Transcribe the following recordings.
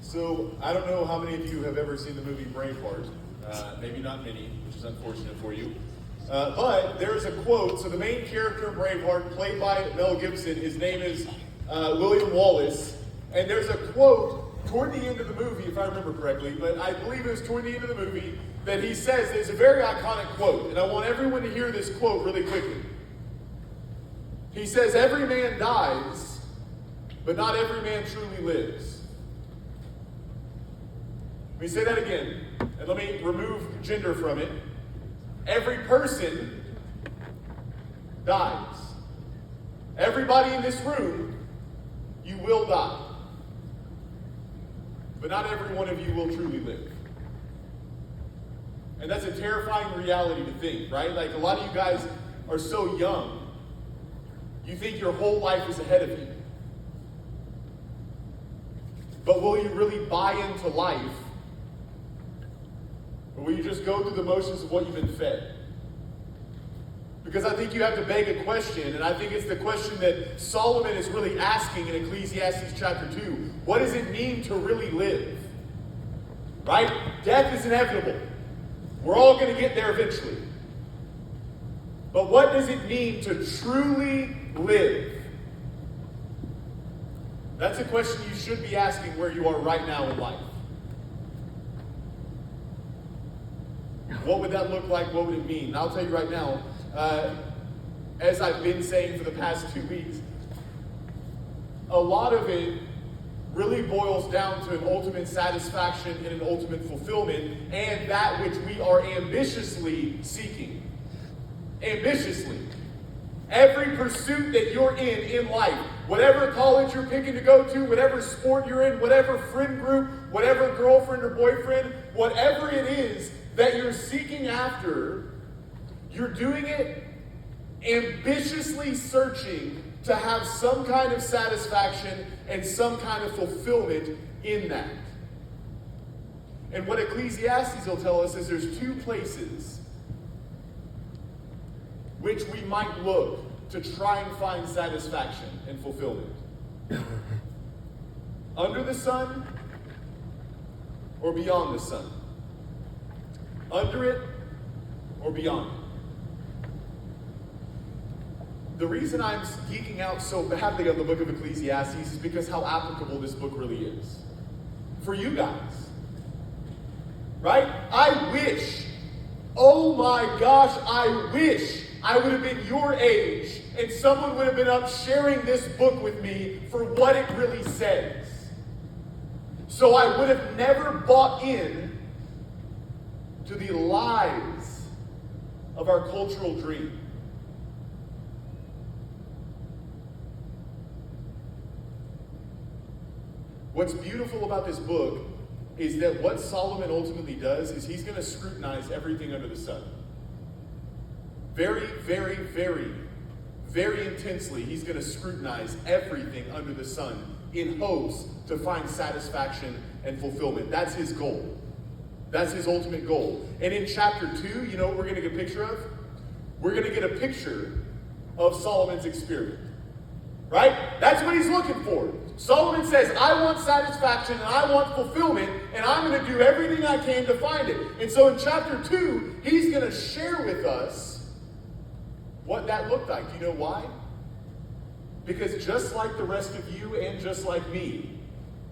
So, I don't know how many of you have ever seen the movie Braveheart. Maybe not many, which is unfortunate for you. But there's a quote. So the main character in Braveheart, played by Mel Gibson, his name is William Wallace. And there's a quote toward the end of the movie, if I remember correctly, but I believe it was toward the end of the movie, that he says, it's a very iconic quote. And I want everyone to hear this quote really quickly. He says, "Every man dies, but not every man truly lives." Let me say that again, and let me remove gender from it. Every person dies. Everybody in this room, you will die. But not every one of you will truly live. And that's a terrifying reality to think, right? Like, a lot of you guys are so young. You think your whole life is ahead of you. But will you really buy into life? Or will you just go through the motions of what you've been fed? Because I think you have to beg a question, and I think it's the question that Solomon is really asking in Ecclesiastes chapter 2. What does it mean to really live? Right? Death is inevitable. We're all going to get there eventually. But what does it mean to truly live? That's a question you should be asking where you are right now in life. What would that look like? What would it mean? And I'll tell you right now, as I've been saying for the past 2 weeks, a lot of it really boils down to an ultimate satisfaction and an ultimate fulfillment, and that which we are ambitiously seeking. Ambitiously. Every pursuit that you're in life, whatever college you're picking to go to, whatever sport you're in, whatever friend group, whatever girlfriend or boyfriend, whatever it is that you're seeking after, you're doing it ambitiously searching to have some kind of satisfaction and some kind of fulfillment in that. And what Ecclesiastes will tell us is there's two places which we might look to try and find satisfaction and fulfillment. Under the sun or beyond the sun. Under it or beyond it. The reason I'm geeking out so badly on the book of Ecclesiastes is because how applicable this book really is. For you guys. Right? I wish, oh my gosh, I wish I would have been your age and someone would have been up sharing this book with me for what it really says. So I would have never bought in to the lies of our cultural dream. What's beautiful about this book is that what Solomon ultimately does is he's going to scrutinize everything under the sun. Very, very, very, very intensely, he's going to scrutinize everything under the sun in hopes to find satisfaction and fulfillment. That's his goal. That's his ultimate goal. And in chapter 2, you know what we're going to get a picture of? We're going to get a picture of Solomon's experiment. Right? That's what he's looking for. Solomon says, I want satisfaction and I want fulfillment, and I'm going to do everything I can to find it. And so in chapter 2, he's going to share with us what that looked like. Do you know why? Because just like the rest of you and just like me,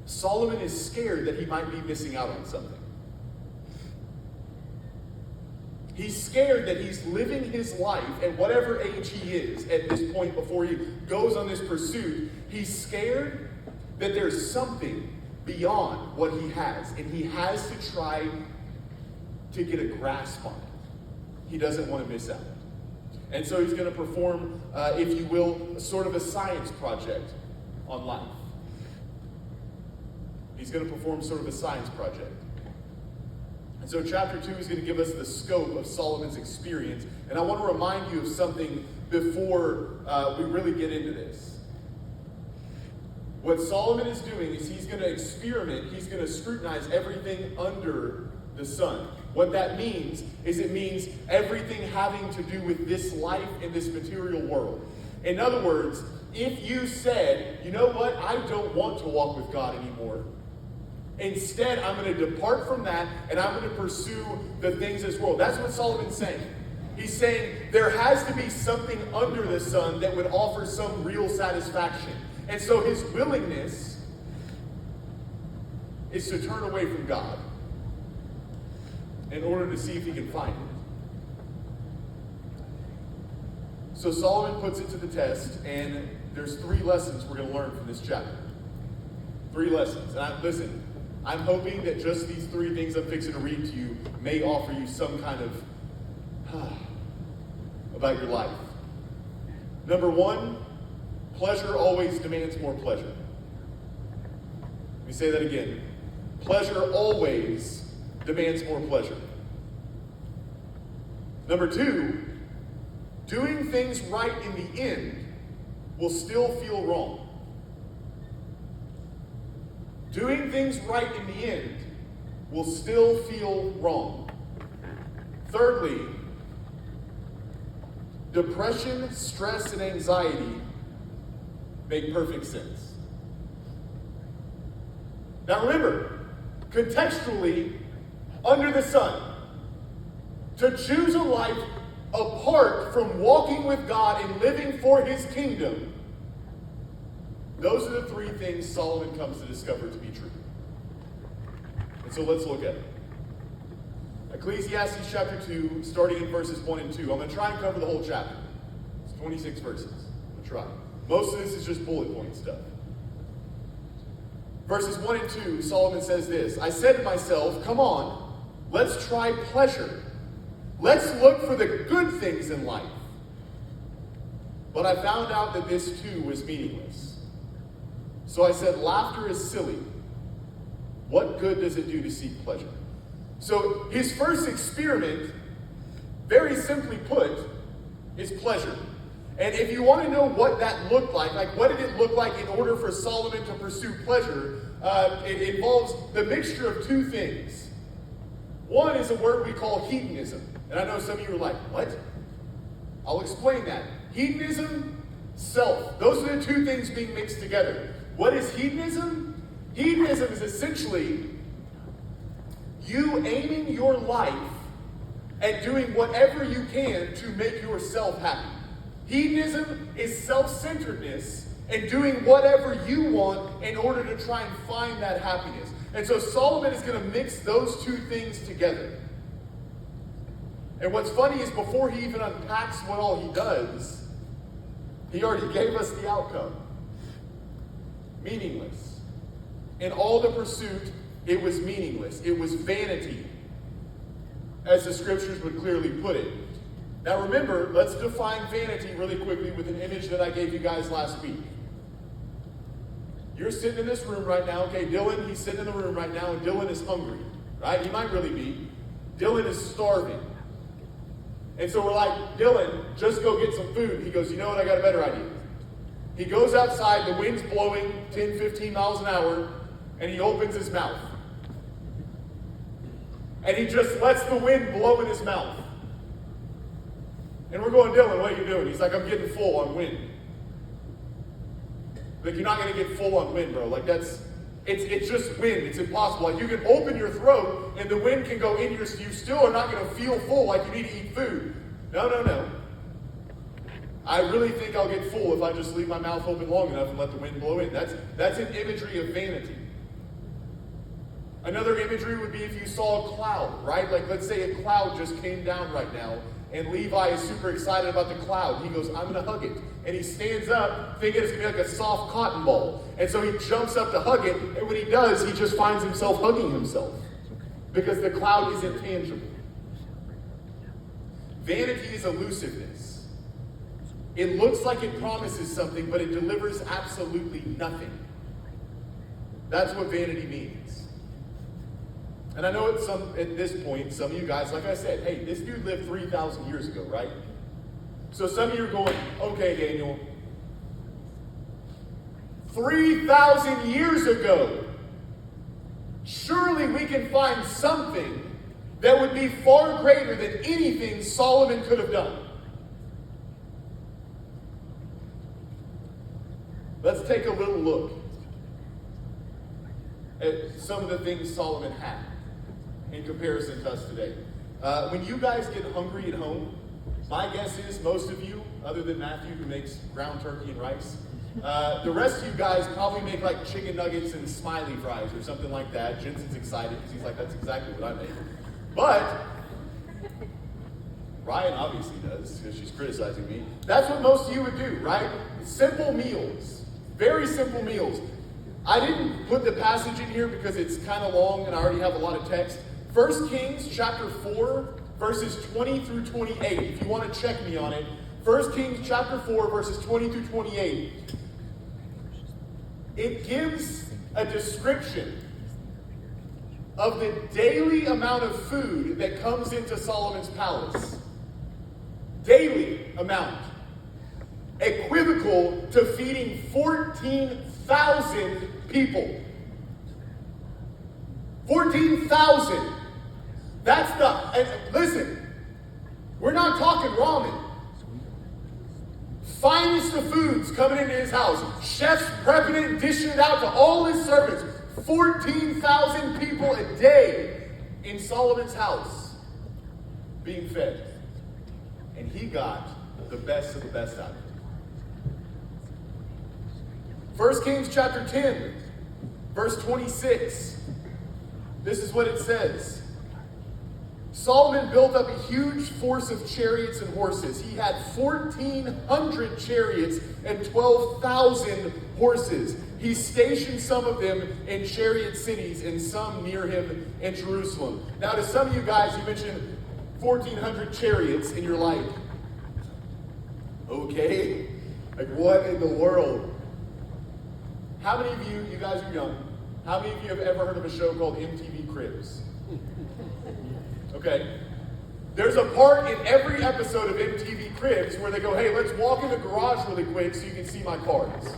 Solomon is scared that he might be missing out on something. He's scared that he's living his life at whatever age he is at this point before he goes on this pursuit. He's scared that there's something beyond what he has, and he has to try to get a grasp on it. He doesn't want to miss out. And so he's going to perform, if you will, sort of a science project on life. He's going to perform sort of a science project. And so chapter 2 is going to give us the scope of Solomon's experience. And I want to remind you of something before we really get into this. What Solomon is doing is he's going to experiment, he's going to scrutinize everything under the sun. What that means is it means everything having to do with this life in this material world. In other words, if you said, you know what, I don't want to walk with God anymore, Instead, I'm going to depart from that and I'm going to pursue the things of this world. That's what Solomon's saying. He's saying there has to be something under the sun that would offer some real satisfaction. And so his willingness is to turn away from God in order to see if he can find it. So Solomon puts it to the test, and there's 3 lessons we're going to learn from this chapter. 3 lessons. And listen, I'm hoping that just these 3 things I'm fixing to read to you may offer you some kind of about your life. Number 1, pleasure always demands more pleasure. Let me say that again. Pleasure always demands more pleasure. Number 2, doing things right in the end will still feel wrong. Doing things right in the end will still feel wrong. Thirdly, depression, stress, and anxiety make perfect sense. Now remember, contextually, under the sun, to choose a life apart from walking with God and living for his kingdom, those are the 3 things Solomon comes to discover to be true. And so let's look at it. Ecclesiastes chapter 2, starting in verses 1 and 2. I'm going to try and cover the whole chapter. It's 26 verses. I'm going to try. Most of this is just bullet point stuff. Verses 1 and 2, Solomon says this: I said to myself, come on, let's try pleasure. Let's look for the good things in life. But I found out that this too was meaningless. So I said, laughter is silly. What good does it do to seek pleasure? So his first experiment, very simply put, is pleasure. And if you want to know what that looked like what did it look like in order for Solomon to pursue pleasure, it involves the mixture of 2 things. One is a word we call hedonism. And I know some of you are like, what? I'll explain that. Hedonism, self. Those are the 2 things being mixed together. What is hedonism? Hedonism is essentially you aiming your life at doing whatever you can to make yourself happy. Hedonism is self-centeredness and doing whatever you want in order to try and find that happiness. And so Solomon is going to mix those 2 things together. And what's funny is before he even unpacks what all he does, he already gave us the outcome. Meaningless. In all the pursuit, it was meaningless. It was vanity, as the scriptures would clearly put it. Now remember, let's define vanity really quickly with an image that I gave you guys last week. You're sitting in this room right now. Okay, Dylan, he's sitting in the room right now, and Dylan is hungry, right? He might really be. Dylan is starving. And so we're like, Dylan, just go get some food. He goes, you know what, I got a better idea. He goes outside, the wind's blowing 10, 15 miles an hour, and he opens his mouth. And he just lets the wind blow in his mouth. And we're going, Dylan, what are you doing? He's like, I'm getting full on wind. Like, you're not going to get full on wind, bro. Like, it's just wind. It's impossible. Like, you can open your throat, and the wind can go in you still are not going to feel full like you need to eat food. No. I really think I'll get full if I just leave my mouth open long enough and let the wind blow in. That's an imagery of vanity. Another imagery would be if you saw a cloud, right? Like, let's say a cloud just came down right now, and Levi is super excited about the cloud. He goes, I'm going to hug it. And he stands up thinking it's going to be like a soft cotton ball. And so he jumps up to hug it, and when he does, he just finds himself hugging himself. Because the cloud isn't tangible. Vanity is elusiveness. It looks like it promises something, but it delivers absolutely nothing. That's what vanity means. And I know at this point, some of you guys, like I said, hey, this dude lived 3,000 years ago, right? So some of you are going, okay, Daniel, 3,000 years ago, surely we can find something that would be far greater than anything Solomon could have done. Let's take a little look. at some of the things Solomon had in comparison to us today. When you guys get hungry at home, my guess is most of you, other than Matthew who makes ground turkey and rice, the rest of you guys probably make like chicken nuggets and smiley fries or something like that. Jensen's excited because he's like, that's exactly what I make. But Ryan obviously does because she's criticizing me. That's what most of you would do, right? Simple meals. Very simple meals. I didn't put the passage in here because it's kind of long and I already have a lot of text. 1 Kings chapter 4, verses 20 through 28. If you want to check me on it. 1 Kings chapter 4, verses 20 through 28. It gives a description of the daily amount of food that comes into Solomon's palace. Daily amount. Equivocal to feeding 14,000 people. 14,000. That's and listen, we're not talking ramen. Finest of foods coming into his house. Chefs prepping it and dishing it out to all his servants. 14,000 people a day in Solomon's house being fed. And he got the best of the best out of it. 1 Kings chapter 10, verse 26. This is what it says. Solomon built up a huge force of chariots and horses. He had 1,400 chariots and 12,000 horses. He stationed some of them in chariot cities and some near him in Jerusalem. Now, to some of you guys, you mentioned 1,400 chariots in your life. Okay? Like, what in the world? How many of you guys are young, how many of you have ever heard of a show called MTV Cribs? Okay. There's a part in every episode of MTV Cribs where they go, hey, let's walk in the garage really quick so you can see my cars.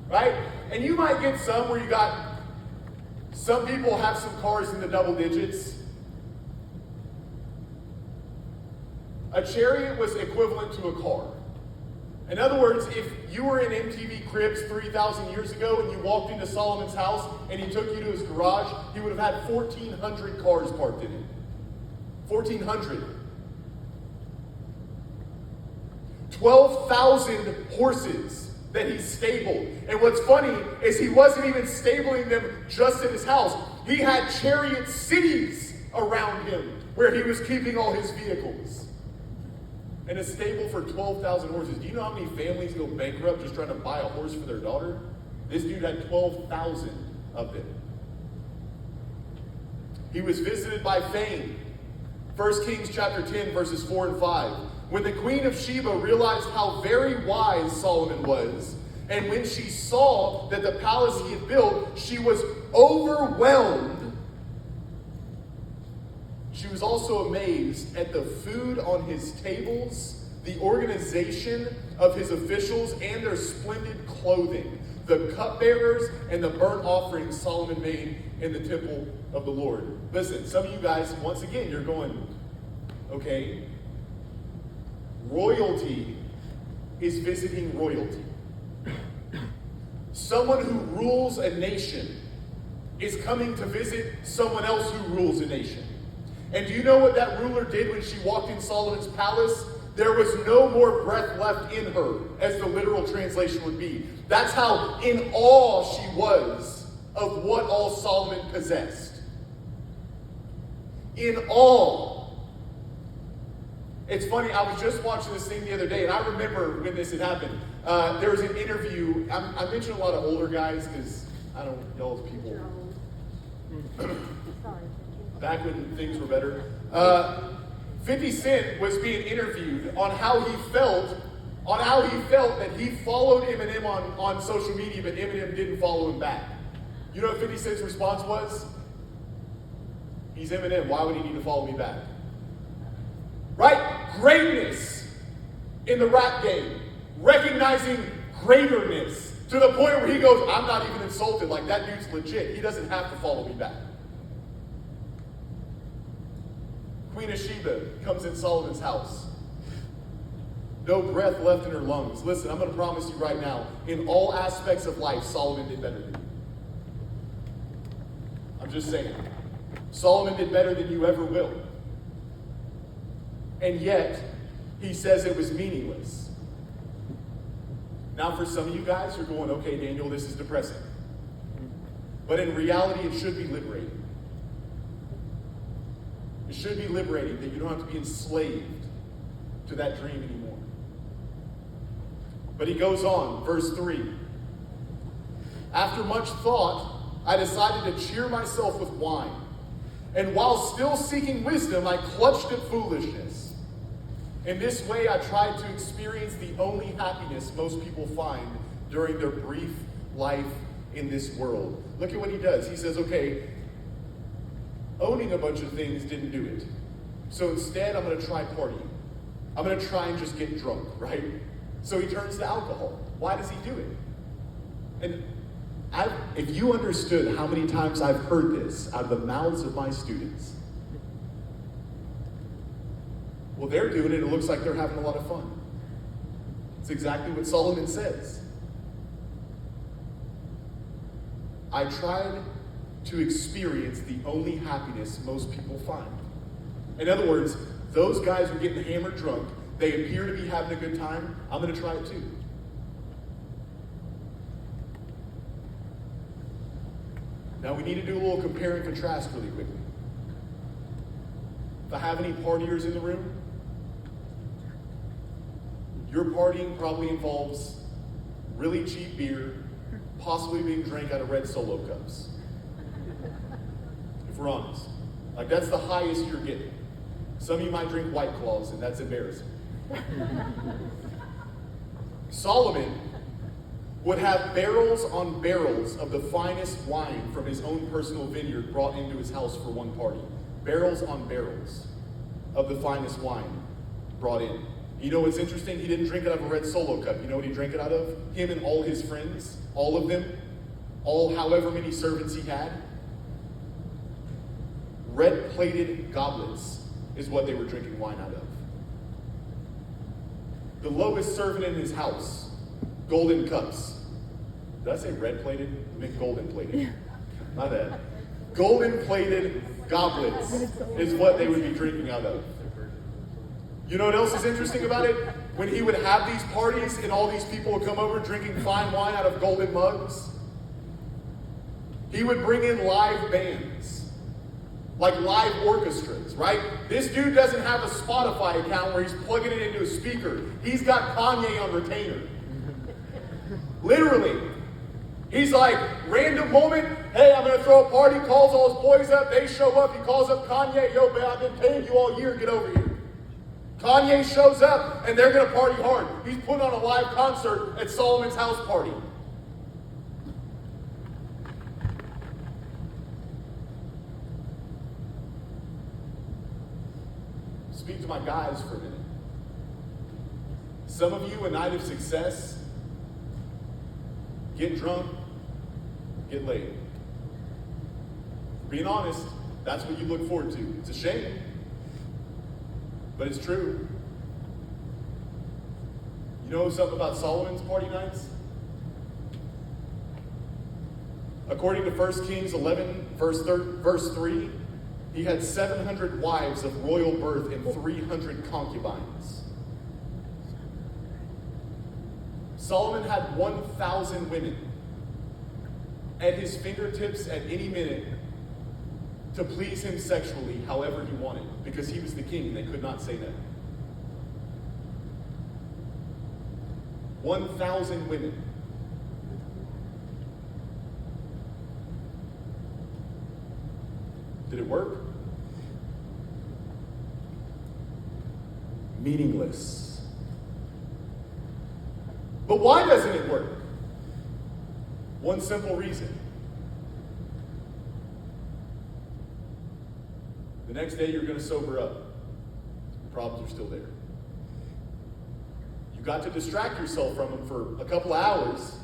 Right? And you might get some where you got, some people have some cars in the double digits. A chariot was equivalent to a car. In other words, if you were in MTV Cribs 3,000 years ago and you walked into Solomon's house and he took you to his garage, he would have had 1,400 cars parked in it. 1,400. 12,000 horses that he stabled. And what's funny is he wasn't even stabling them just in his house. He had chariot cities around him where he was keeping all his vehicles. And a stable for 12,000 horses. Do you know how many families go bankrupt just trying to buy a horse for their daughter? This dude had 12,000 of them. He was visited by fame. 1 Kings chapter 10, verses 4 and 5. When the queen of Sheba realized how very wise Solomon was, and when she saw that the palace he had built, she was overwhelmed. She was also amazed at the food on his tables, the organization of his officials, and their splendid clothing, the cupbearers and the burnt offerings Solomon made in the temple of the Lord. Listen, some of you guys, once again, you're going, okay, royalty is visiting royalty. Someone who rules a nation is coming to visit someone else who rules a nation. And do you know what that ruler did when she walked in Solomon's palace? There was no more breath left in her, as the literal translation would be. That's how in awe she was of what all Solomon possessed. In awe. It's funny, I was just watching this thing the other day, and I remember when this had happened. There was an interview. I mentioned a lot of older guys because I don't know if people. Back when things were better. 50 Cent was being interviewed on how he felt that he followed Eminem on social media, but Eminem didn't follow him back. You know what 50 Cent's response was? He's Eminem, why would he need to follow me back? Right? Greatness in the rap game. Recognizing greaterness to the point where he goes, I'm not even insulted, like that dude's legit. He doesn't have to follow me back. Queen of Sheba comes in Solomon's house. No breath left in her lungs. Listen, I'm going to promise you right now, in all aspects of life, Solomon did better than you. I'm just saying. Solomon did better than you ever will. And yet, he says it was meaningless. Now, for some of you guys, you're going, okay, Daniel, this is depressing. But in reality, it should be liberating. It should be liberating that you don't have to be enslaved to that dream anymore. But he goes on, verse 3. After much thought, I decided to cheer myself with wine. And while still seeking wisdom, I clutched at foolishness. In this way, I tried to experience the only happiness most people find during their brief life in this world. Look at what he does. He says, okay, owning a bunch of things didn't do it. So instead, I'm going to try partying. I'm going to try and just get drunk, right? So he turns to alcohol. Why does he do it? And if you understood how many times I've heard this out of the mouths of my students, well, they're doing it, it looks like they're having a lot of fun. It's exactly what Solomon says. I tried to experience the only happiness most people find. In other words, those guys are getting hammered drunk. They appear to be having a good time. I'm going to try it too. Now we need to do a little compare and contrast really quickly. If I have any partiers in the room, your partying probably involves really cheap beer, possibly being drank out of red Solo cups. If we're honest. Like, that's the highest you're getting. Some of you might drink White Claws, and that's embarrassing. Solomon would have barrels on barrels of the finest wine from his own personal vineyard brought into his house for one party. Barrels on barrels of the finest wine brought in. You know what's interesting? He didn't drink it out of a red Solo cup. You know what he drank it out of? Him and all his friends, all of them, all however many servants he had. Red-plated goblets is what they were drinking wine out of. The lowest servant in his house, golden cups. Did I say red-plated? I meant golden-plated. My bad. Golden-plated goblets is what they would be drinking out of. You know what else is interesting about it? When he would have these parties and all these people would come over drinking fine wine out of golden mugs, he would bring in live bands, like live orchestras, right? This dude doesn't have a Spotify account where he's plugging it into a speaker. He's got Kanye on retainer. Literally. He's like, random moment, hey, I'm going to throw a party, calls all his boys up, they show up, he calls up Kanye, yo, man, I've been paying you all year, get over here. Kanye shows up, and they're going to party hard. He's putting on a live concert at Solomon's house party. Speak to my guys for a minute. Some of you, a night of success, get drunk, get laid. Being honest, that's what you look forward to. It's a shame, but it's true. You know something about Solomon's party nights? According to 1 Kings 11, verse 3, he had 700 wives of royal birth and 300 concubines. Solomon had 1,000 women at his fingertips at any minute to please him sexually however he wanted, because he was the king and they could not say that. 1,000 women. Did it work? Meaningless. But why doesn't it work? One simple reason. The next day you're going to sober up. The problems are still there. You got to distract yourself from them for a couple of hours.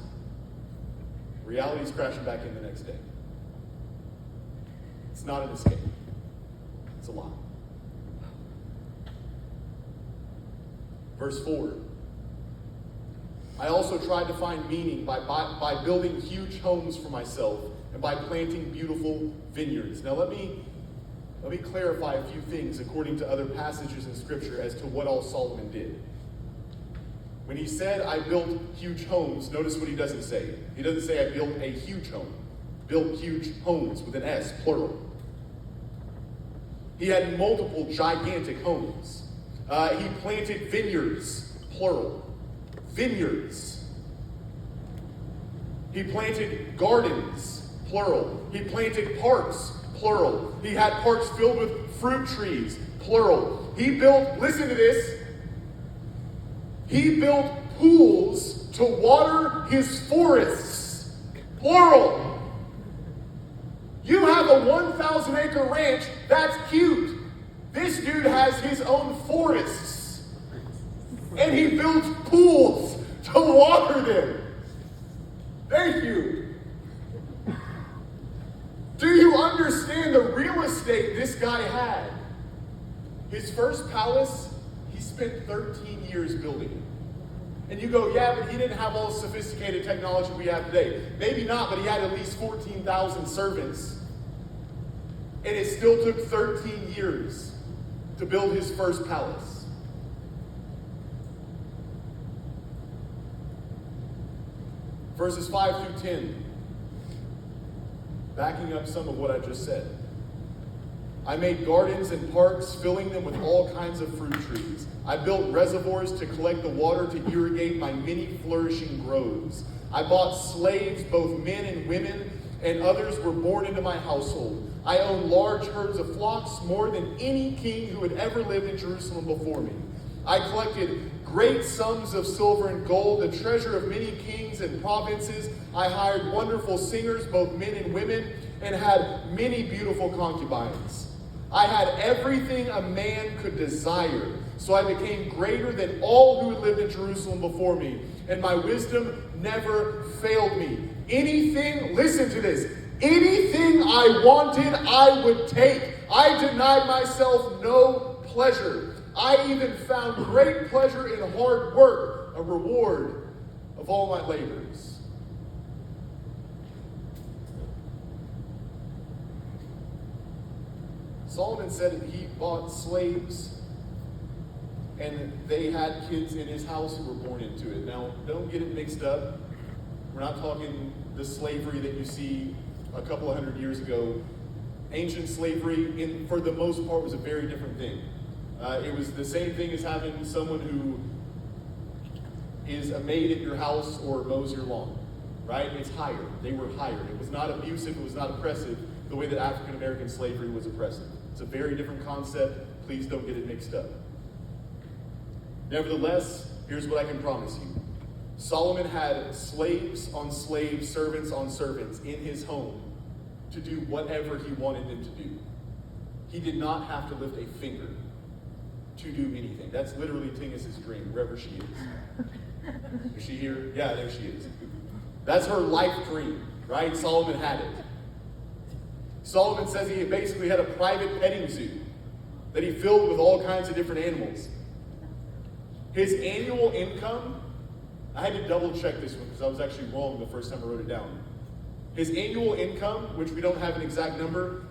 Reality's crashing back in the next day. It's not an escape. It's a lie. Verse 4. I also tried to find meaning by building huge homes for myself and by planting beautiful vineyards. Now let me clarify a few things according to other passages in Scripture as to what all Solomon did. When he said, I built huge homes, notice what he doesn't say. He doesn't say, I built a huge home. Built huge homes with an S, plural. He had multiple gigantic homes. He planted vineyards, plural. Vineyards. He planted gardens, plural. He planted parks, plural. He had parks filled with fruit trees, plural. He built, listen to this, he built pools to water his forests, plural. You have a 1,000-acre ranch, that's cute. This dude has his own forests. And he builds pools to water them. Thank you. Do you understand the real estate this guy had? His first palace, he spent 13 years building it. And you go, yeah, but he didn't have all the sophisticated technology we have today. Maybe not, but he had at least 14,000 servants. And it still took 13 years to build his first palace. Verses 5 through 10, backing up some of what I just said. I made gardens and parks, filling them with all kinds of fruit trees. I built reservoirs to collect the water to irrigate my many flourishing groves. I bought slaves, both men and women, and others were born into my household. I owned large herds of flocks, more than any king who had ever lived in Jerusalem before me. I collected great sums of silver and gold, the treasure of many kings and provinces. I hired wonderful singers, both men and women, and had many beautiful concubines. I had everything a man could desire, so I became greater than all who had lived in Jerusalem before me, and my wisdom never failed me. Anything, listen to this, anything I wanted, I would take. I denied myself no pleasure. I even found great pleasure in hard work, a reward of all my labors. Solomon said that he bought slaves and they had kids in his house who were born into it. Now, don't get it mixed up. We're not talking the slavery that you see a couple of hundred years ago. Ancient slavery, for the most part, was a very different thing. It was the same thing as having someone who is a maid at your house or mows your lawn, right? It's hired. They were hired. It was not abusive. It was not oppressive the way that African American slavery was oppressive. It's a very different concept. Please don't get it mixed up. Nevertheless, here's what I can promise you. Solomon had slaves on slaves, servants on servants in his home to do whatever he wanted them to do. He did not have to lift a finger to do anything. That's literally Tingus' dream, wherever she is. Is she here? Yeah, there she is. That's her life dream, right? Solomon had it. Solomon says he basically had a private petting zoo that he filled with all kinds of different animals. His annual income, I had to double check this one because I was actually wrong the first time I wrote it down. His annual income, which we don't have an exact number,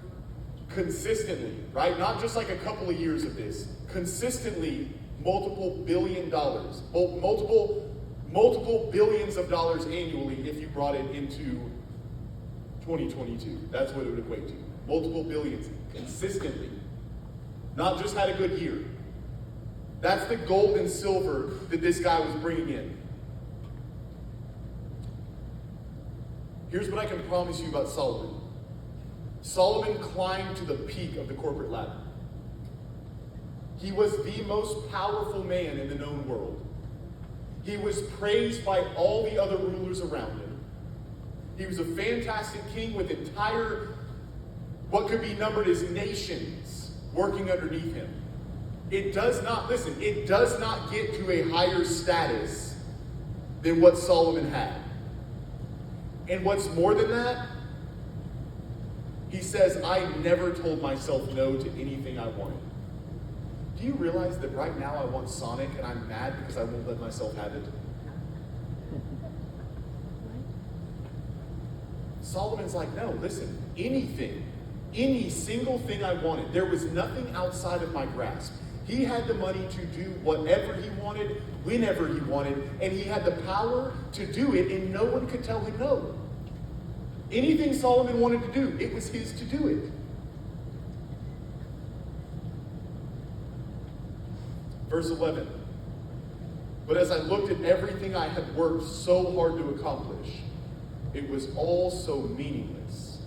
consistently, right? Not just like a couple of years of this, consistently multiple billion dollars, multiple billions of dollars annually if you brought it into 2022. That's what it would equate to. Multiple billions, consistently. Not just had a good year. That's the gold and silver that this guy was bringing in. Here's what I can promise you about Solomon. Solomon climbed to the peak of the corporate ladder. He was the most powerful man in the known world. He was praised by all the other rulers around him. He was a fantastic king with entire, what could be numbered as nations, working underneath him. It does not get to a higher status than what Solomon had. And what's more than that, he says, I never told myself no to anything I wanted. Do you realize that right now I want Sonic and I'm mad because I won't let myself have it? Solomon's like, no, listen, anything, any single thing I wanted, there was nothing outside of my grasp. He had the money to do whatever he wanted, whenever he wanted, and he had the power to do it, and no one could tell him no. Anything Solomon wanted to do, it was his to do it. Verse 11. But as I looked at everything I had worked so hard to accomplish, it was all so meaningless,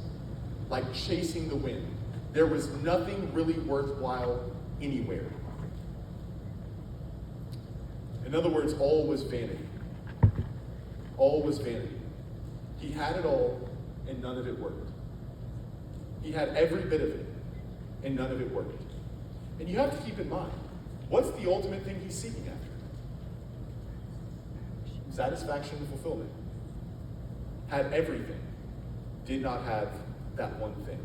like chasing the wind. There was nothing really worthwhile anywhere. In other words, all was vanity. All was vanity. He had it all, and none of it worked. He had every bit of it, and none of it worked. And you have to keep in mind, what's the ultimate thing he's seeking after? Satisfaction and fulfillment. Had everything, did not have that one thing.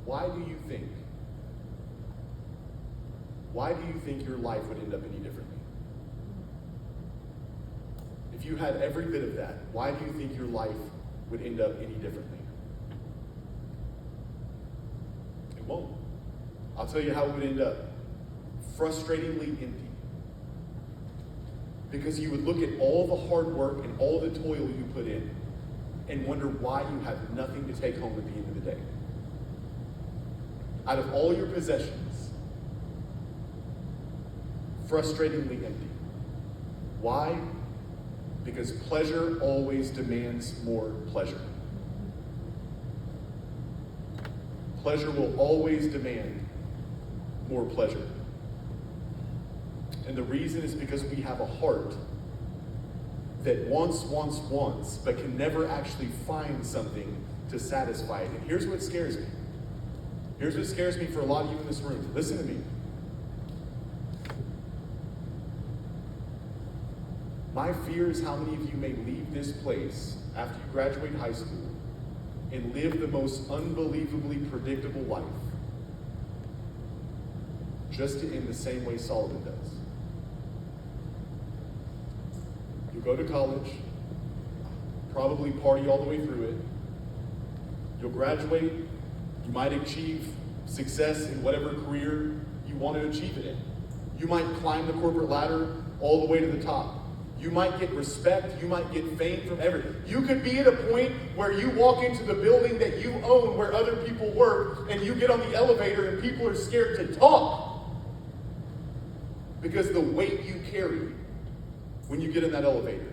Why do you think your life would end up any differently? If you had every bit of that, why do you think your life would end up any differently? It won't. I'll tell you how it would end up. Frustratingly empty. Because you would look at all the hard work and all the toil you put in and wonder why you have nothing to take home at the end of the day. Out of all your possessions, frustratingly empty. Why? Because pleasure always demands more pleasure. Pleasure will always demand more pleasure. And the reason is because we have a heart that wants, but can never actually find something to satisfy it. And here's what scares me. Here's what scares me for a lot of you in this room. Listen to me. My fear is how many of you may leave this place after you graduate high school and live the most unbelievably predictable life, just to end the same way Solomon does. You'll go to college, probably party all the way through it. You'll graduate, you might achieve success in whatever career you want to achieve it in. You might climb the corporate ladder all the way to the top. You might get respect, you might get fame from everything. You could be at a point where you walk into the building that you own where other people work, and you get on the elevator and people are scared to talk because the weight you carry when you get in that elevator.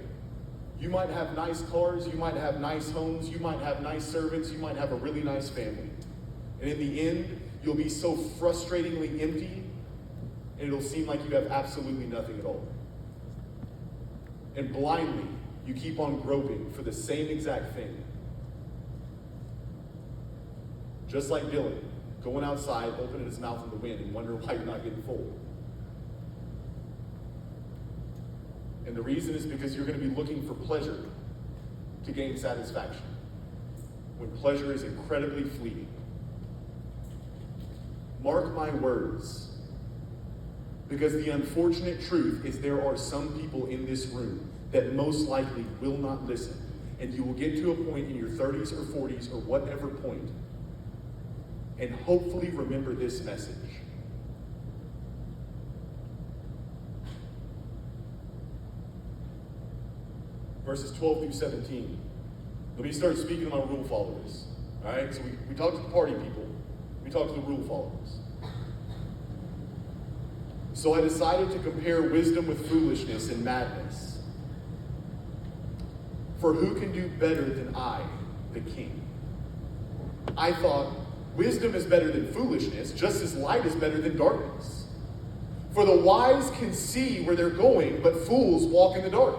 You might have nice cars, you might have nice homes, you might have nice servants, you might have a really nice family. And in the end, you'll be so frustratingly empty, and it'll seem like you have absolutely nothing at all. And blindly, you keep on groping for the same exact thing. Just like Dylan, going outside, opening his mouth in the wind, and wondering why you're not getting full. And the reason is because you're going to be looking for pleasure to gain satisfaction, when pleasure is incredibly fleeting. Mark my words, because the unfortunate truth is there are some people in this room that most likely will not listen, and you will get to a point in your 30s or 40s or whatever point, and hopefully remember this message. Verses 12 through 17. Let me start speaking to my rule followers. All right, so we talked to the party people. We talked to the rule followers. So I decided to compare wisdom with foolishness and madness. For who can do better than I, the king? I thought, wisdom is better than foolishness, just as light is better than darkness. For the wise can see where they're going, but fools walk in the dark.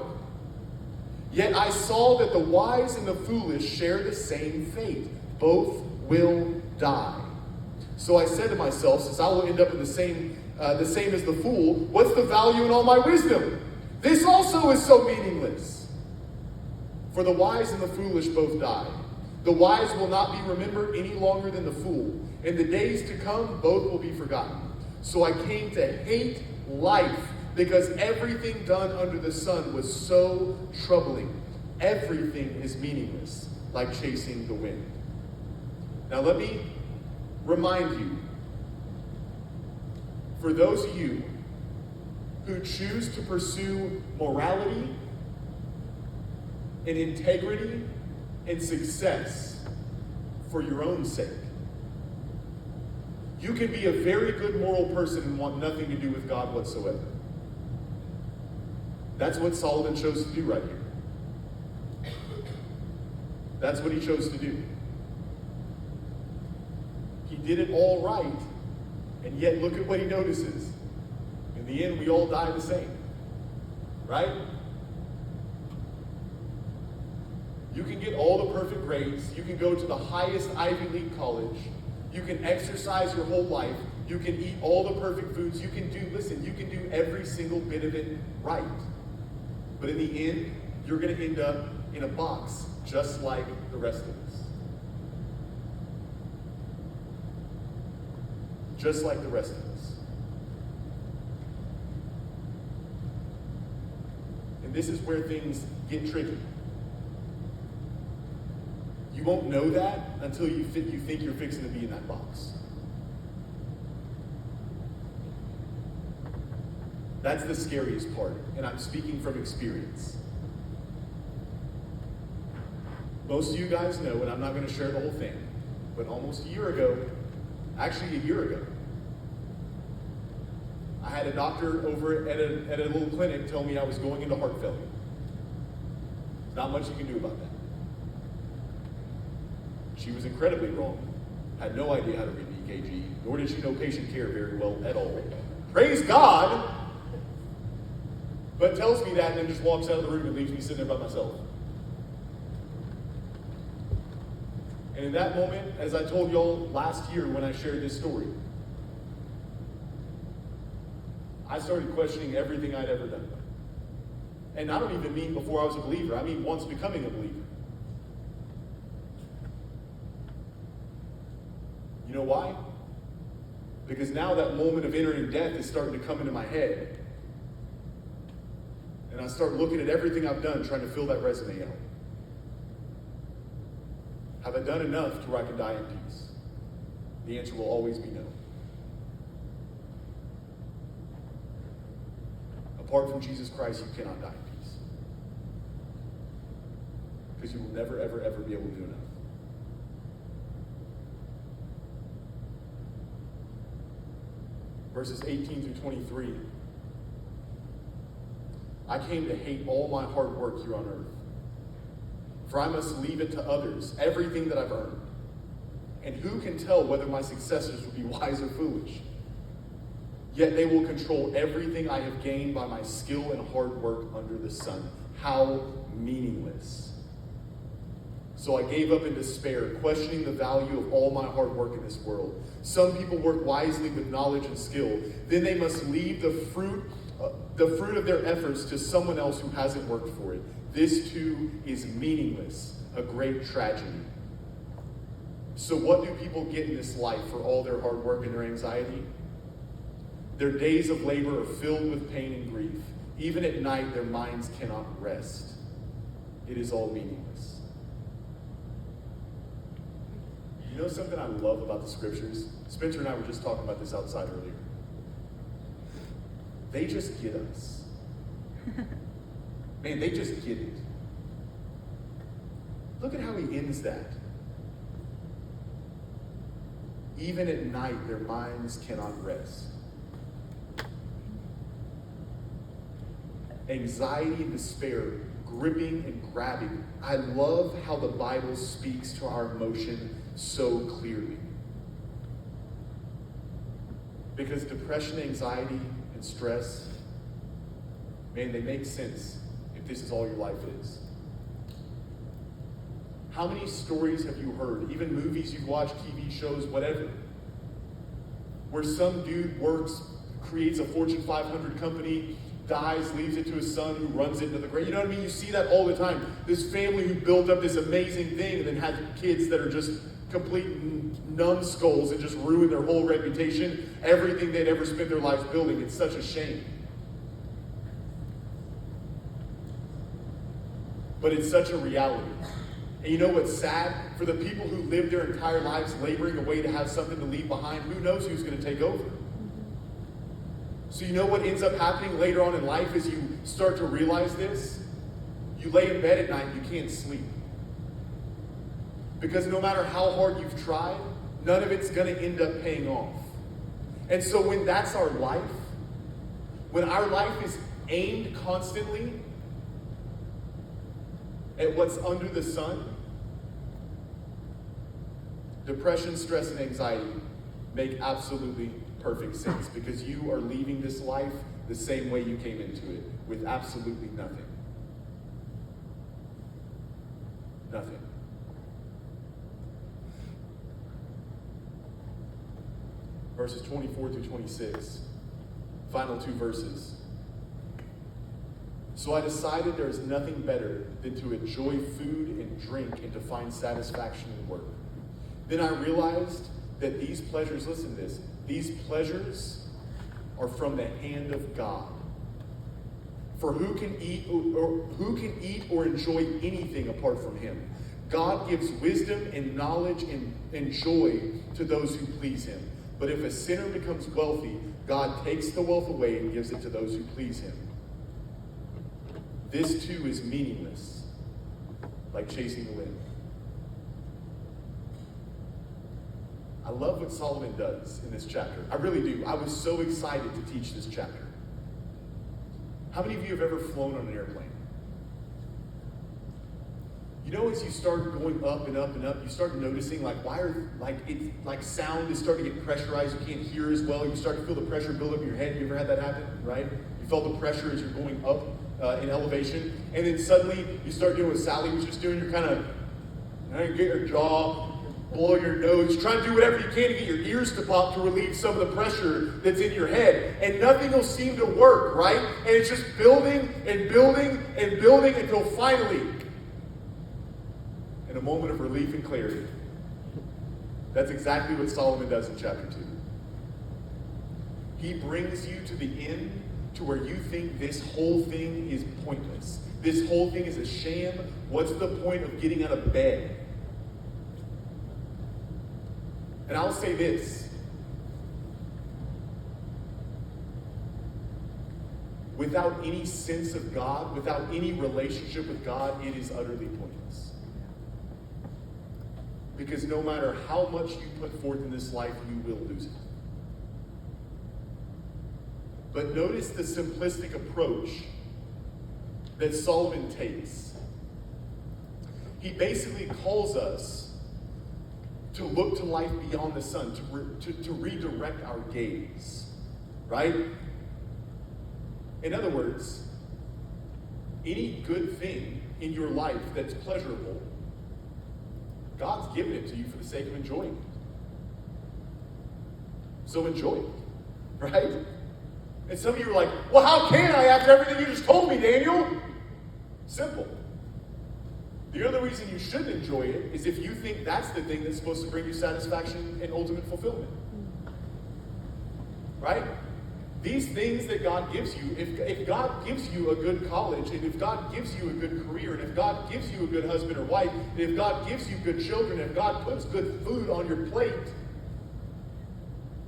Yet I saw that the wise and the foolish share the same fate. Both will die. So I said to myself, since I will end up in the same as the fool, what's the value in all my wisdom? This also is so meaningless. For the wise and the foolish both die. The wise will not be remembered any longer than the fool. In the days to come, both will be forgotten. So I came to hate life, because everything done under the sun was so troubling. everything is meaningless, like chasing the wind. Now let me remind you, for those of you who choose to pursue morality and integrity and success for your own sake, you can be a very good moral person and want nothing to do with God whatsoever. That's what Solomon chose to do right here. That's what he chose to do. He did it all right, and yet look at what he notices. In the end, we all die the same. Right? You can get all the perfect grades. You can go to the highest Ivy League college. You can exercise your whole life. You can eat all the perfect foods. You can do every single bit of it right. But in the end, you're going to end up in a box just like the rest of us. Just like the rest of us. And this is where things get tricky. You won't know that until you think you're fixing to be in that box. That's the scariest part, and I'm speaking from experience. Most of you guys know, and I'm not going to share the whole thing, but almost a year ago, I had a doctor over at a little clinic tell me I was going into heart failure. There's not much you can do about that. She was incredibly wrong. Had no idea how to read the EKG, nor did she know patient care very well at all. Praise God! But tells me that and then just walks out of the room and leaves me sitting there by myself. And in that moment, as I told y'all last year when I shared this story, I started questioning everything I'd ever done. And I don't even mean before I was a believer. I mean once becoming a believer. You know why? Because now that moment of entering death is starting to come into my head. And I start looking at everything I've done, trying to fill that resume out. Have I done enough to where I can die in peace? The answer will always be no. Apart from Jesus Christ, you cannot die in peace. Because you will never, ever, ever be able to do enough. Verses 18 through 23. I came to hate all my hard work here on earth. For I must leave it to others, everything that I've earned. And who can tell whether my successors will be wise or foolish? Yet they will control everything I have gained by my skill and hard work under the sun. How meaningless. So I gave up in despair, questioning the value of all my hard work in this world. Some people work wisely with knowledge and skill. Then they must leave the fruit of their efforts to someone else who hasn't worked for it. This too is meaningless, a great tragedy. So what do people get in this life for all their hard work and their anxiety? Their days of labor are filled with pain and grief. Even at night, their minds cannot rest. It is all meaningless. You know something I love about the scriptures? Spencer and I were just talking about this outside earlier. They just get us. Man, they just get it. Look at how he ends that. Even at night, their minds cannot rest. Anxiety and despair, gripping and grabbing. I love how the Bible speaks to our emotion so clearly. Because depression, anxiety, and stress, man, they make sense if this is all your life is. How many stories have you heard, even movies you've watched, TV shows, whatever, where some dude works, creates a Fortune 500 company, dies, leaves it to his son who runs it into the grave. You know what I mean? You see that all the time. This family who built up this amazing thing and then has kids that are just complete numbskulls and just ruin their whole reputation, everything they'd ever spent their lives building. It's such a shame. but it's such a reality. And you know what's sad? For the people who live their entire lives laboring away to have something to leave behind, who knows who's going to take over? So you know what ends up happening later on in life as you start to realize this? You lay in bed at night and you can't sleep. Because no matter how hard you've tried, none of it's going to end up paying off. And so when that's our life, when our life is aimed constantly at what's under the sun, depression, stress, and anxiety make absolutely perfect sense, because you are leaving this life the same way you came into it, with absolutely nothing. Nothing. Verses 24 through 26, final two verses. So I decided there is nothing better than to enjoy food and drink and to find satisfaction in work. Then I realized that these pleasures, listen to this, these pleasures are from the hand of God. For who can eat or enjoy anything apart from him? God gives wisdom and knowledge and joy to those who please him. But if a sinner becomes wealthy, God takes the wealth away and gives it to those who please him. This too is meaningless, like chasing the wind. I love what Solomon does in this chapter. I really do. I was so excited to teach this chapter. How many of you have ever flown on an airplane? You know, as you start going up and up and up, you start noticing sound is starting to get pressurized. You can't hear as well. You start to feel the pressure build up in your head. You ever had that happen, right? You felt the pressure as you're going up in elevation, and then suddenly you start doing what Sally was just doing. You're kind of, you get your jaw, blow your nose, trying to do whatever you can to get your ears to pop to relieve some of the pressure that's in your head. And nothing will seem to work, right? And it's just building and building and building until finally, in a moment of relief and clarity. That's exactly what Solomon does in chapter 2. He brings you to the end to where you think this whole thing is pointless. This whole thing is a sham. What's the point of getting out of bed? And I'll say this. Without any sense of God, without any relationship with God, it is utterly pointless. Because no matter how much you put forth in this life, you will lose it. But notice the simplistic approach that Solomon takes. He basically calls us to look to life beyond the sun, to redirect our gaze, right? In other words, any good thing in your life that's pleasurable, God's given it to you for the sake of enjoying it. So enjoy it, right? And some of you are like, well, how can I after everything you just told me, Daniel? Simple. The other reason you shouldn't enjoy it is if you think that's the thing that's supposed to bring you satisfaction and ultimate fulfillment. Right? These things that God gives you, if God gives you a good college, and if God gives you a good career, and if God gives you a good husband or wife, and if God gives you good children, if God puts good food on your plate,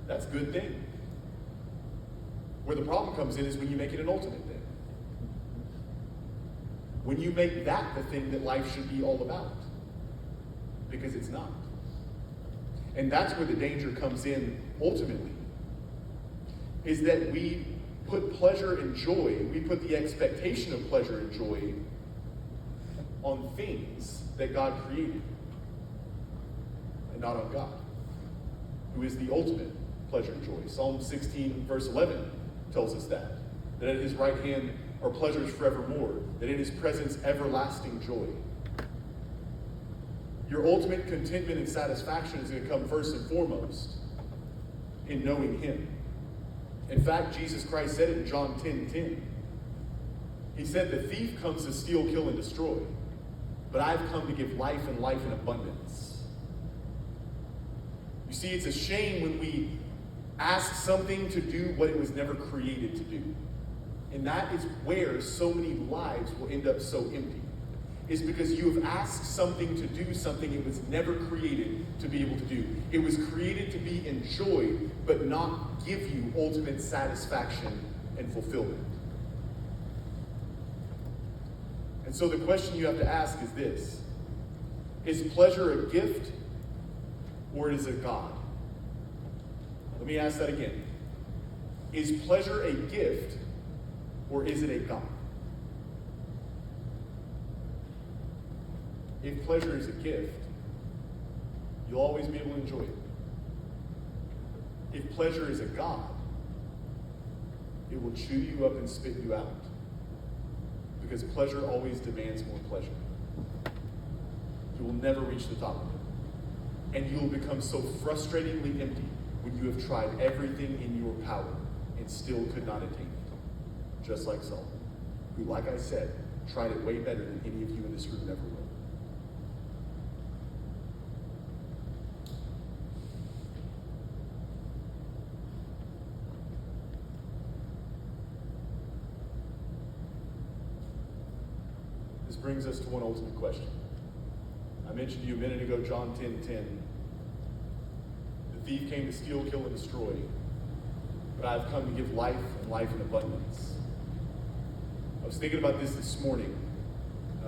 that's a good thing. Where the problem comes in is when you make it an ultimate thing. When you make that the thing that life should be all about. Because it's not. And that's where the danger comes in ultimately. Is that we put pleasure and joy, we put the expectation of pleasure and joy on things that God created. And not on God, who is the ultimate pleasure and joy. Psalm 16 verse 11 tells us that at his right hand are pleasures forevermore, that in his presence everlasting joy. Your ultimate contentment and satisfaction is going to come first and foremost in knowing him. In fact, Jesus Christ said it in John 10:10. He said, the thief comes to steal, kill, and destroy, but I've come to give life and life in abundance. You see, it's a shame when we ask something to do what it was never created to do. And that is where so many lives will end up so empty. is because you have asked something to do something it was never created to be able to do. It was created to be enjoyed, but not give you ultimate satisfaction and fulfillment. And so the question you have to ask is this: is pleasure a gift or is it God? Let me ask that again. Is pleasure a gift or is it a God? If pleasure is a gift, you'll always be able to enjoy it. If pleasure is a God, it will chew you up and spit you out. Because pleasure always demands more pleasure. You will never reach the top of it. And you will become so frustratingly empty when you have tried everything in your power and still could not attain it. Just like Saul, who, like I said, tried it way better than any of you in this room ever will. This brings us to one ultimate question. I mentioned to you a minute ago, John 10:10. The thief came to steal, kill, and destroy, but I've come to give life and life in abundance. I was thinking about this morning.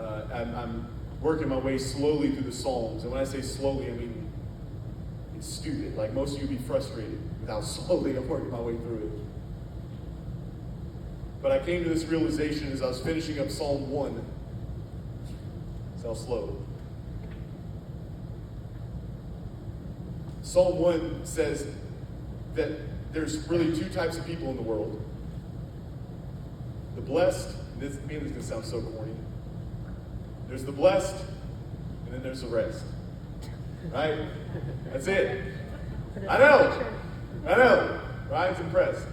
I'm working my way slowly through the Psalms, and when I say slowly, I mean it's stupid. Like most of you would be frustrated with how slowly I'm working my way through it. But I came to this realization as I was finishing up Psalm 1. That's how slow. Psalm 1 says that there's really two types of people in the world. The blessed, this is going to sound so corny. There's the blessed, and then there's the rest. Right? That's it. I know. Ryan's impressed.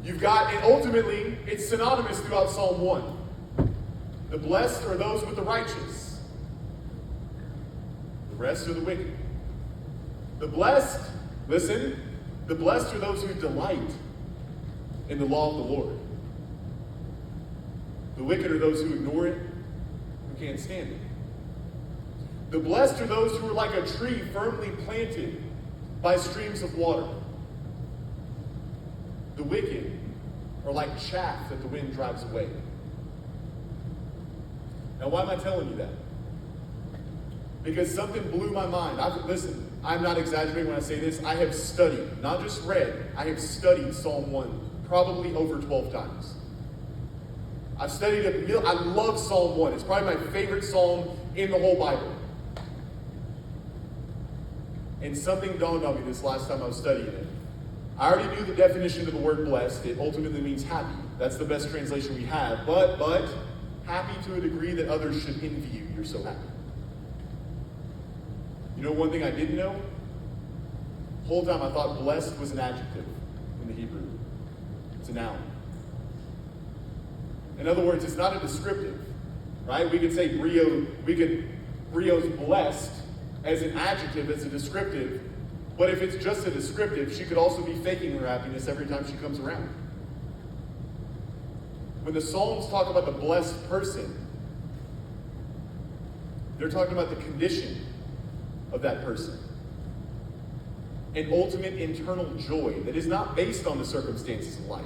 You've got, and ultimately, it's synonymous throughout Psalm 1. The blessed are those with the righteous. The rest are the wicked. The blessed, listen, the blessed are those who delight in the law of the Lord. The wicked are those who ignore it, who can't stand it. The blessed are those who are like a tree firmly planted by streams of water. The wicked are like chaff that the wind drives away. Now, why am I telling you that? Because something blew my mind. Listen, I'm not exaggerating when I say this. I have studied, not just read, I have studied Psalm 1 probably over 12 times. I've studied it. I love Psalm 1. It's probably my favorite psalm in the whole Bible. And something dawned on me this last time I was studying it. I already knew the definition of the word blessed. It ultimately means happy. That's the best translation we have. But happy to a degree that others should envy you. You're so happy. You know one thing I didn't know? The whole time I thought blessed was an adjective in the Hebrew. It's a noun. In other words, it's not a descriptive, right? We could say Brio's blessed as an adjective, as a descriptive, but if it's just a descriptive, she could also be faking her happiness every time she comes around. When the Psalms talk about the blessed person, they're talking about the condition of that person. An ultimate internal joy that is not based on the circumstances of life.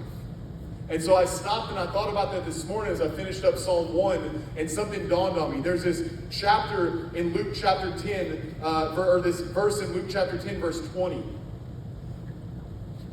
And so I stopped and I thought about that this morning as I finished up Psalm 1, and something dawned on me. There's this chapter in Luke chapter 10, or this verse in Luke chapter 10, verse 20,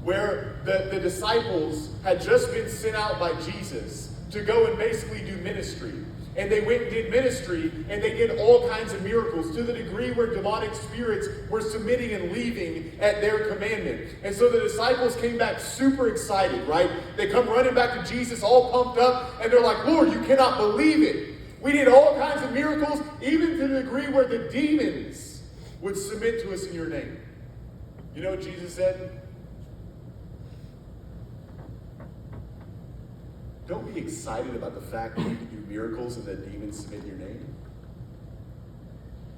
where the disciples had just been sent out by Jesus to go and basically do ministry. And they went and did ministry, and they did all kinds of miracles to the degree where demonic spirits were submitting and leaving at their commandment. And so the disciples came back super excited, right? They come running back to Jesus all pumped up, and they're like, Lord, you cannot believe it. We did all kinds of miracles, even to the degree where the demons would submit to us in your name. You know what Jesus said? Don't be excited about the fact that you can do miracles and that demons submit in your name.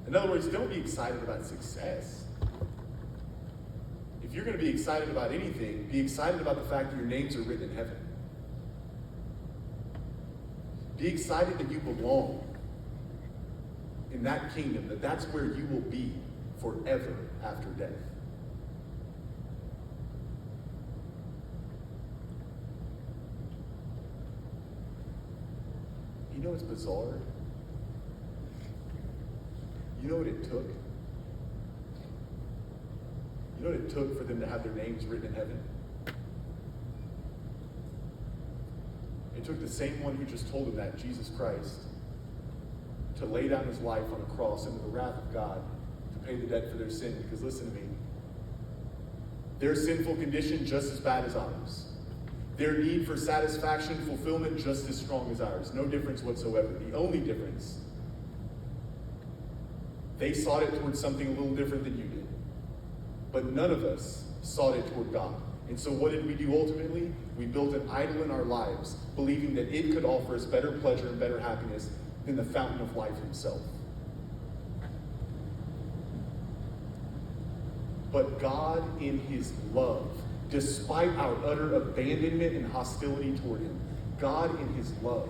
In other words, don't be excited about success. If you're going to be excited about anything, be excited about the fact that your names are written in heaven. Be excited that you belong in that kingdom, that that's where you will be forever after death. You know what's bizarre? You know what it took? You know what it took for them to have their names written in heaven? It took the same one who just told them that, Jesus Christ, to lay down his life on a cross under the wrath of God to pay the debt for their sin. Because listen to me, their sinful condition just as bad as ours. Their need for satisfaction, fulfillment, just as strong as ours. No difference whatsoever. The only difference, they sought it towards something a little different than you did. But none of us sought it toward God. And so what did we do ultimately? We built an idol in our lives, believing that it could offer us better pleasure and better happiness than the fountain of life himself. But God, in his love, despite our utter abandonment and hostility toward him, God, in his love,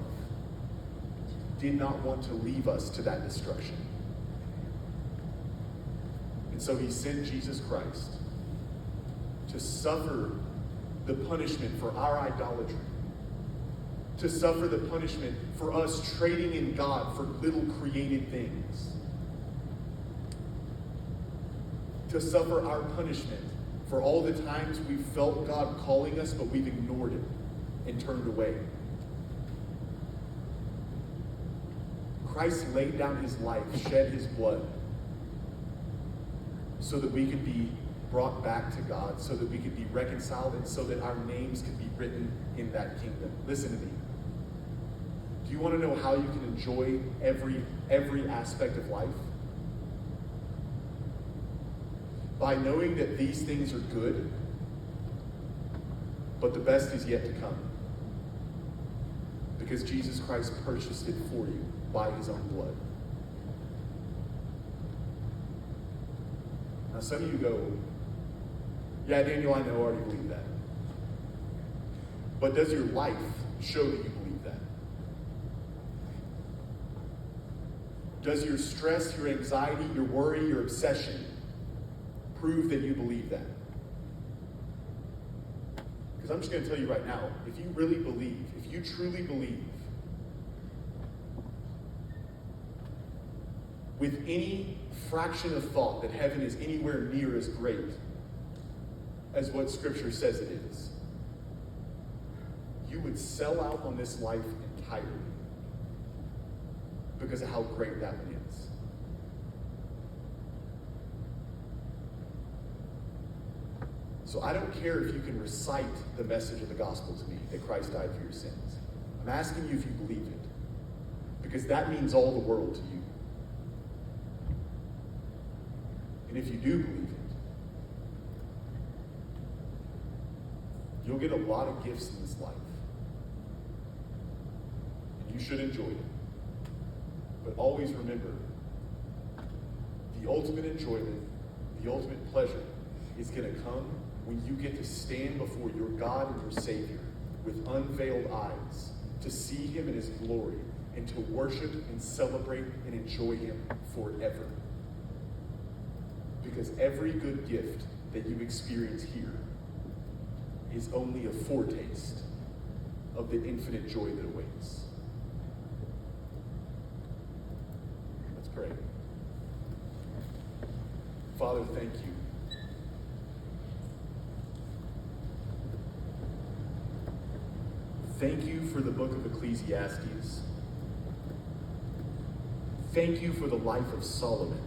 did not want to leave us to that destruction. And so he sent Jesus Christ to suffer the punishment for our idolatry, to suffer the punishment for us trading in God for little created things, to suffer our punishment for all the times we felt God calling us, but we've ignored it and turned away. Christ laid down his life, shed his blood, so that we could be brought back to God, so that we could be reconciled, and so that our names could be written in that kingdom. Listen to me. Do you want to know how you can enjoy every aspect of life? By knowing that these things are good, but the best is yet to come. Because Jesus Christ purchased it for you by his own blood. Now some of you go, yeah, Daniel, I know, I already believe that. But does your life show that you believe that? Does your stress, your anxiety, your worry, your obsession prove that you believe that? Because I'm just going to tell you right now, if you really believe, if you truly believe, with any fraction of thought that heaven is anywhere near as great as what Scripture says it is, you would sell out on this life entirely because of how great that one is. So I don't care if you can recite the message of the gospel to me, that Christ died for your sins. I'm asking you if you believe it, because that means all the world to you. And if you do believe it, you'll get a lot of gifts in this life. And you should enjoy it. But always remember, the ultimate enjoyment, the ultimate pleasure is going to come when you get to stand before your God and your Savior with unveiled eyes, to see him in his glory, and to worship and celebrate and enjoy him forever. Because every good gift that you experience here is only a foretaste of the infinite joy that awaits. Let's pray. Father, thank you. Thank you for the book of Ecclesiastes. Thank you for the life of Solomon.